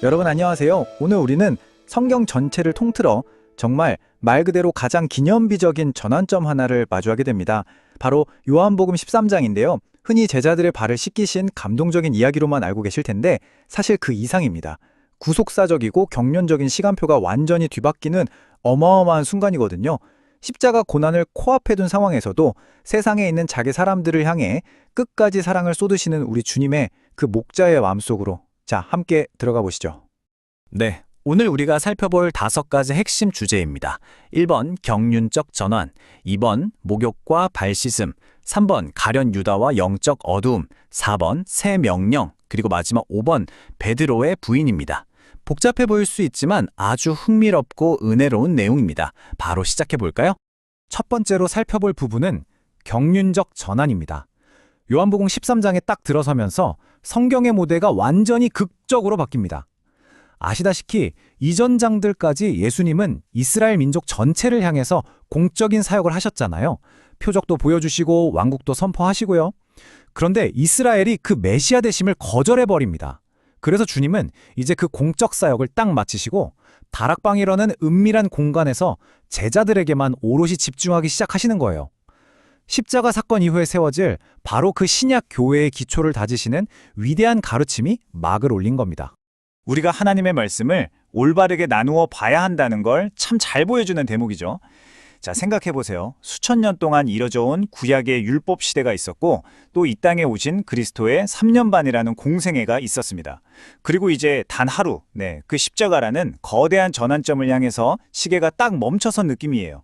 여러분 안녕하세요. 오늘 우리는 성경 전체를 통틀어 정말 말 그대로 가장 기념비적인 전환점 하나를 마주하게 됩니다. 바로 요한복음 13장인데요. 흔히 제자들의 발을 씻기신 감동적인 이야기로만 알고 계실 텐데 사실 그 이상입니다. 구속사적이고 경륜적인 시간표가 완전히 뒤바뀌는 어마어마한 순간이거든요. 십자가 고난을 코앞에 둔 상황에서도 세상에 있는 자기 사람들을 향해 끝까지 사랑을 쏟으시는 우리 주님의 그 목자의 마음속으로 자, 함께 들어가 보시죠. 네, 오늘 우리가 살펴볼 5가지 핵심 주제입니다. 1번 경륜적 전환, 2번 목욕과 발 씻음, 3번 가련 유다와 영적 어두움, 4번 새 명령, 그리고 마지막 5번 베드로의 부인입니다. 복잡해 보일 수 있지만 아주 흥미롭고 은혜로운 내용입니다. 바로 시작해 볼까요? 첫 번째로 살펴볼 부분은 경륜적 전환입니다. 요한복음 13장에 딱 들어서면서 성경의 모델가 완전히 극적으로 바뀝니다. 아시다시피 이전 장들까지 예수님은 이스라엘 민족 전체를 향해서 공적인 사역을 하셨잖아요. 표적도 보여주시고 왕국도 선포하시고요. 그런데 이스라엘이 그 메시아 되심을 거절해버립니다. 그래서 주님은 이제 그 공적 사역을 딱 마치시고 다락방이라는 은밀한 공간에서 제자들에게만 오롯이 집중하기 시작하시는 거예요. 십자가 사건 이후에 세워질 바로 그 신약 교회의 기초를 다지시는 위대한 가르침이 막을 올린 겁니다. 우리가 하나님의 말씀을 올바르게 나누어 봐야 한다는 걸 참 잘 보여주는 대목이죠. 자, 생각해보세요. 수천 년 동안 이뤄져 온 구약의 율법 시대가 있었고 또 이 땅에 오신 그리스도의 3년 반이라는 공생애가 있었습니다. 그리고 이제 단 하루, 그 십자가라는 거대한 전환점을 향해서 시계가 딱 멈춰선 느낌이에요.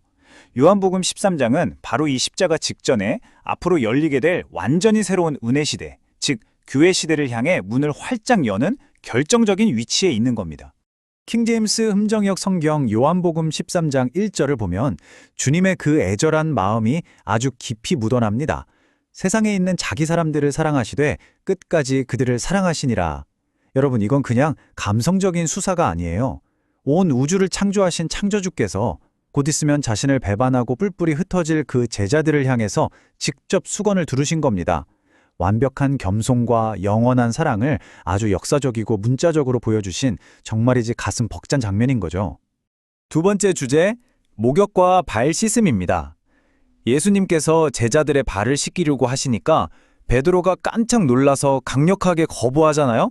요한복음 13장은 바로 이 십자가 직전에 앞으로 열리게 될 완전히 새로운 은혜 시대, 즉 교회 시대를 향해 문을 활짝 여는 결정적인 위치에 있는 겁니다. 킹제임스 흠정역 성경 요한복음 13장 1절을 보면 주님의 그 애절한 마음이 아주 깊이 묻어납니다. 세상에 있는 자기 사람들을 사랑하시되 끝까지 그들을 사랑하시니라. 여러분, 이건 그냥 감성적인 수사가 아니에요. 온 우주를 창조하신 창조주께서 곧 있으면 자신을 배반하고 뿔뿔이 흩어질 그 제자들을 향해서 직접 수건을 두르신 겁니다. 완벽한 겸손과 영원한 사랑을 아주 역사적이고 문자적으로 보여주신 정말이지 가슴 벅찬 장면인 거죠. 두 번째 주제, 목욕과 발 씻음입니다. 예수님께서 제자들의 발을 씻기려고 하시니까 베드로가 깜짝 놀라서 강력하게 거부하잖아요?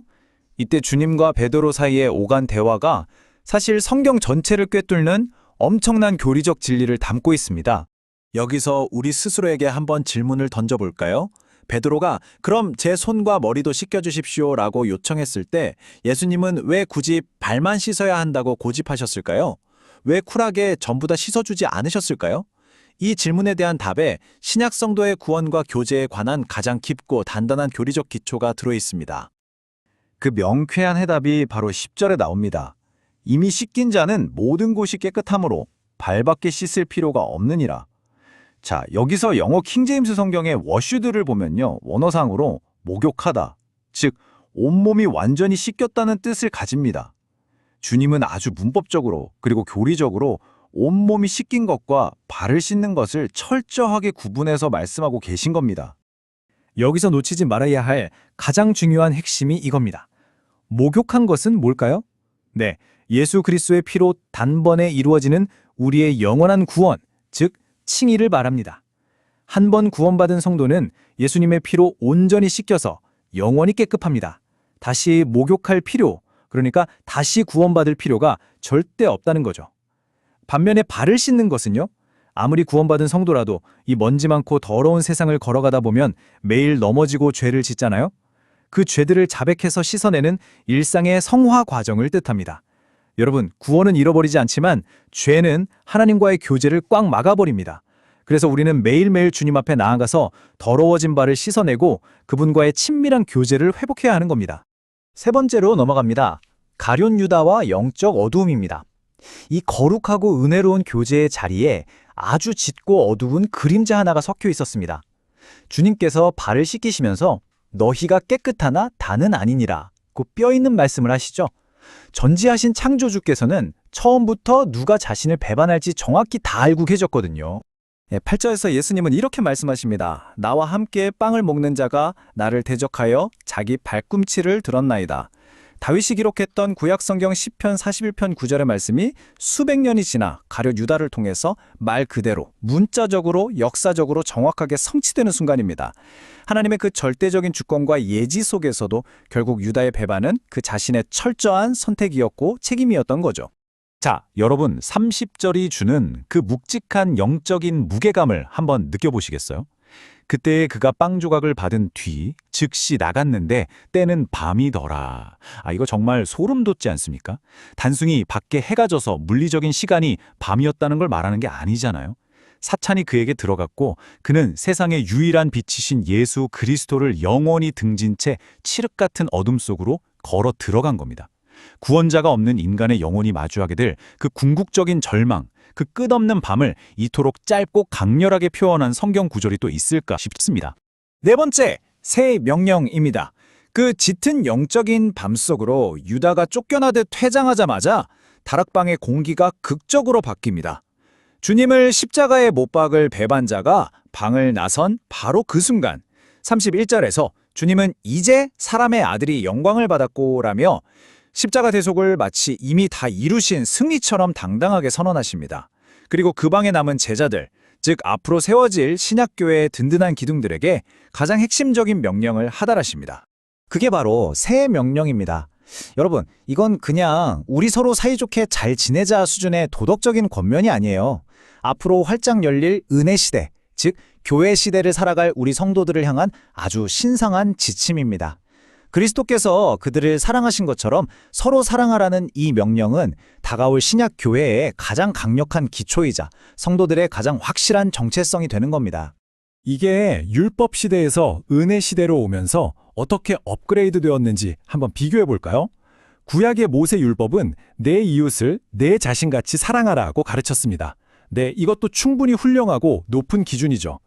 이때 주님과 베드로 사이에 오간 대화가 사실 성경 전체를 꿰뚫는 엄청난 교리적 진리를 담고 있습니다. 여기서 우리 스스로에게 한번 질문을 던져볼까요? 베드로가 그럼 제 손과 머리도 씻겨주십시오 라고 요청했을 때 예수님은 왜 굳이 발만 씻어야 한다고 고집하셨을까요? 왜 쿨하게 전부 다 씻어주지 않으셨을까요? 이 질문에 대한 답에 신약 성도의 구원과 교제에 관한 가장 깊고 단단한 교리적 기초가 들어있습니다. 그 명쾌한 해답이 바로 10절에 나옵니다. 이미 씻긴 자는 모든 곳이 깨끗함으로 발밖에 씻을 필요가 없느니라. 자, 여기서 영어 킹제임스 성경의 워슈드를 보면요, 원어상으로 목욕하다, 즉 온몸이 완전히 씻겼다는 뜻을 가집니다. 주님은 아주 문법적으로 그리고 교리적으로 온몸이 씻긴 것과 발을 씻는 것을 철저하게 구분해서 말씀하고 계신 겁니다. 여기서 놓치지 말아야 할 가장 중요한 핵심이 이겁니다. 목욕한 것은 뭘까요? 네, 예수 그리스도의 피로 단번에 이루어지는 우리의 영원한 구원, 즉 칭의를 말합니다. 한 번 구원받은 성도는 예수님의 피로 온전히 씻겨서 영원히 깨끗합니다. 다시 목욕할 필요, 그러니까 다시 구원받을 필요가 절대 없다는 거죠. 반면에 발을 씻는 것은요, 아무리 구원받은 성도라도 이 먼지 많고 더러운 세상을 걸어가다 보면 매일 넘어지고 죄를 짓잖아요. 그 죄들을 자백해서 씻어내는 일상의 성화 과정을 뜻합니다. 여러분, 구원은 잃어버리지 않지만 죄는 하나님과의 교제를 꽉 막아버립니다. 그래서 우리는 매일매일 주님 앞에 나아가서 더러워진 발을 씻어내고 그분과의 친밀한 교제를 회복해야 하는 겁니다. 세 번째로 넘어갑니다. 가룟 유다와 영적 어두움입니다. 이 거룩하고 은혜로운 교제의 자리에 아주 짙고 어두운 그림자 하나가 섞여 있었습니다. 주님께서 발을 씻기시면서 너희가 깨끗하나 다는 아니니라 고 뼈있는 말씀을 하시죠. 전지하신 창조주께서는 처음부터 누가 자신을 배반할지 정확히 다 알고 계셨거든요. 8절에서 예수님은 이렇게 말씀하십니다. 나와 함께 빵을 먹는 자가 나를 대적하여 자기 발꿈치를 들었나이다. 다윗이 기록했던 구약성경 시편 41편 9절의 말씀이 수백 년이 지나 가룟 유다를 통해서 말 그대로 문자적으로 역사적으로 정확하게 성취되는 순간입니다. 하나님의 그 절대적인 주권과 예지 속에서도 결국 유다의 배반은 그 자신의 철저한 선택이었고 책임이었던 거죠. 자, 여러분 30절이 주는 그 묵직한 영적인 무게감을 한번 느껴보시겠어요? 그때 그가 빵 조각을 받은 뒤 즉시 나갔는데 때는 밤이더라. 이거 정말 소름 돋지 않습니까? 단순히 밖에 해가 져서 물리적인 시간이 밤이었다는 걸 말하는 게 아니잖아요. 사탄이 그에게 들어갔고 그는 세상의 유일한 빛이신 예수 그리스도를 영원히 등진 채 칠흑 같은 어둠 속으로 걸어 들어간 겁니다. 구원자가 없는 인간의 영혼이 마주하게 될 그 궁극적인 절망, 그 끝없는 밤을 이토록 짧고 강렬하게 표현한 성경 구절이 또 있을까 싶습니다. 네 번째, 새 명령입니다. 그 짙은 영적인 밤 속으로 유다가 쫓겨나듯 퇴장하자마자 다락방의 공기가 극적으로 바뀝니다. 주님을 십자가에 못 박을 배반자가 방을 나선 바로 그 순간 31절에서 주님은 이제 사람의 아들이 영광을 받았고 라며 십자가 대속을 마치 이미 다 이루신 승리처럼 당당하게 선언하십니다. 그리고 그 방에 남은 제자들, 즉 앞으로 세워질 신약교회의 든든한 기둥들에게 가장 핵심적인 명령을 하달하십니다. 그게 바로 새 명령입니다. 여러분, 이건 그냥 우리 서로 사이좋게 잘 지내자 수준의 도덕적인 권면이 아니에요. 앞으로 활짝 열릴 은혜 시대, 즉 교회 시대를 살아갈 우리 성도들을 향한 아주 신성한 지침입니다. 그리스도께서 그들을 사랑하신 것처럼 서로 사랑하라는 이 명령은 다가올 신약 교회의 가장 강력한 기초이자 성도들의 가장 확실한 정체성이 되는 겁니다. 이게 율법 시대에서 은혜 시대로 오면서 어떻게 업그레이드 되었는지 한번 비교해 볼까요? 구약의 모세 율법은 내 이웃을 내 자신같이 사랑하라고 가르쳤습니다. 네, 이것도 충분히 훌륭하고 높은 기준이죠.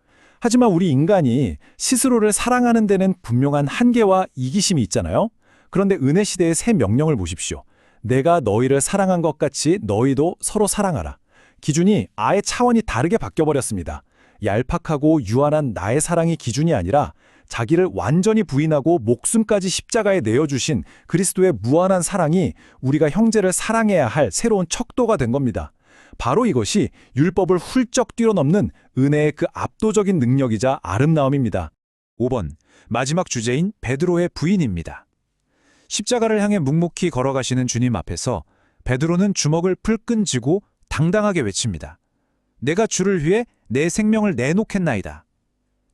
하지만 우리 인간이 스스로를 사랑하는 데는 분명한 한계와 이기심이 있잖아요. 그런데 은혜 시대의 새 명령을 보십시오. 내가 너희를 사랑한 것 같이 너희도 서로 사랑하라. 기준이 아예 차원이 다르게 바뀌어버렸습니다. 얄팍하고 유한한 나의 사랑이 기준이 아니라 자기를 완전히 부인하고 목숨까지 십자가에 내어주신 그리스도의 무한한 사랑이 우리가 형제를 사랑해야 할 새로운 척도가 된 겁니다. 바로 이것이 율법을 훌쩍 뛰어넘는 은혜의 그 압도적인 능력이자 아름다움입니다. 5번, 마지막 주제인 베드로의 부인입니다. 십자가를 향해 묵묵히 걸어가시는 주님 앞에서 베드로는 주먹을 풀끈 쥐고 당당하게 외칩니다. 내가 주를 위해 내 생명을 내놓겠나이다.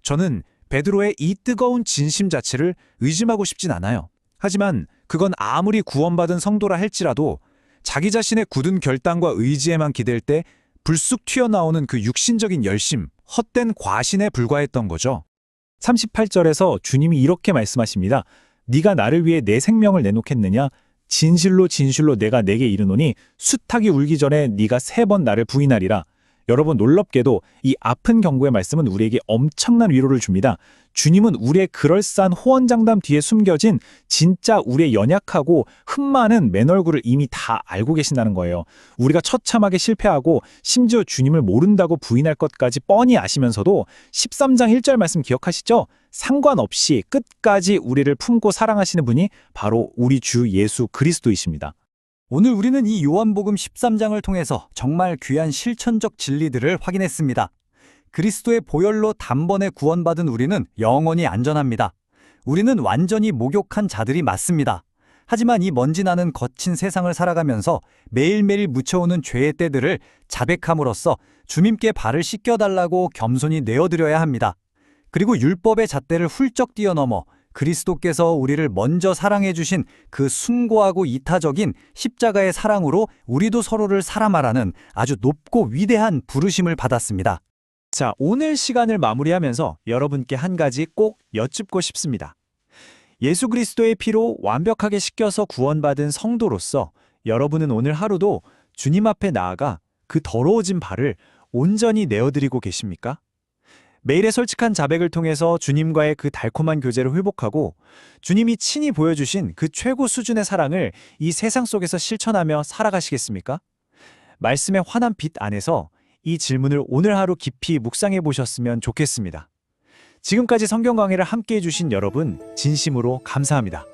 저는 베드로의 이 뜨거운 진심 자체를 의심하고 싶진 않아요. 하지만 그건 아무리 구원받은 성도라 할지라도 자기 자신의 굳은 결단과 의지에만 기댈 때 불쑥 튀어나오는 그 육신적인 열심, 헛된 과신에 불과했던 거죠. 38절에서 주님이 이렇게 말씀하십니다. 네가 나를 위해 내 생명을 내놓겠느냐? 진실로 진실로 내가 내게 이르노니 숫학이 울기 전에 네가 3번 나를 부인하리라. 여러분, 놀랍게도 이 아픈 경고의 말씀은 우리에게 엄청난 위로를 줍니다. 주님은 우리의 그럴싸한 호언장담 뒤에 숨겨진 진짜 우리의 연약하고 흠 많은 맨 얼굴을 이미 다 알고 계신다는 거예요. 우리가 처참하게 실패하고 심지어 주님을 모른다고 부인할 것까지 뻔히 아시면서도 13장 1절 말씀 기억하시죠? 상관없이 끝까지 우리를 품고 사랑하시는 분이 바로 우리 주 예수 그리스도이십니다. 오늘 우리는 이 요한복음 13장을 통해서 정말 귀한 실천적 진리들을 확인했습니다. 그리스도의 보혈로 단번에 구원받은 우리는 영원히 안전합니다. 우리는 완전히 목욕한 자들이 맞습니다. 하지만 이 먼지 나는 거친 세상을 살아가면서 매일매일 묻혀오는 죄의 때들을 자백함으로써 주님께 발을 씻겨달라고 겸손히 내어드려야 합니다. 그리고 율법의 잣대를 훌쩍 뛰어넘어 그리스도께서 우리를 먼저 사랑해 주신 그 숭고하고 이타적인 십자가의 사랑으로 우리도 서로를 사랑하라는 아주 높고 위대한 부르심을 받았습니다. 자, 오늘 시간을 마무리하면서 여러분께 한 가지 꼭 여쭙고 싶습니다. 예수 그리스도의 피로 완벽하게 씻겨서 구원받은 성도로서 여러분은 오늘 하루도 주님 앞에 나아가 그 더러워진 발을 온전히 내어드리고 계십니까? 매일의 솔직한 자백을 통해서 주님과의 그 달콤한 교제를 회복하고 주님이 친히 보여주신 그 최고 수준의 사랑을 이 세상 속에서 실천하며 살아가시겠습니까? 말씀의 환한 빛 안에서 이 질문을 오늘 하루 깊이 묵상해 보셨으면 좋겠습니다. 지금까지 성경 강해를 함께 해주신 여러분 진심으로 감사합니다.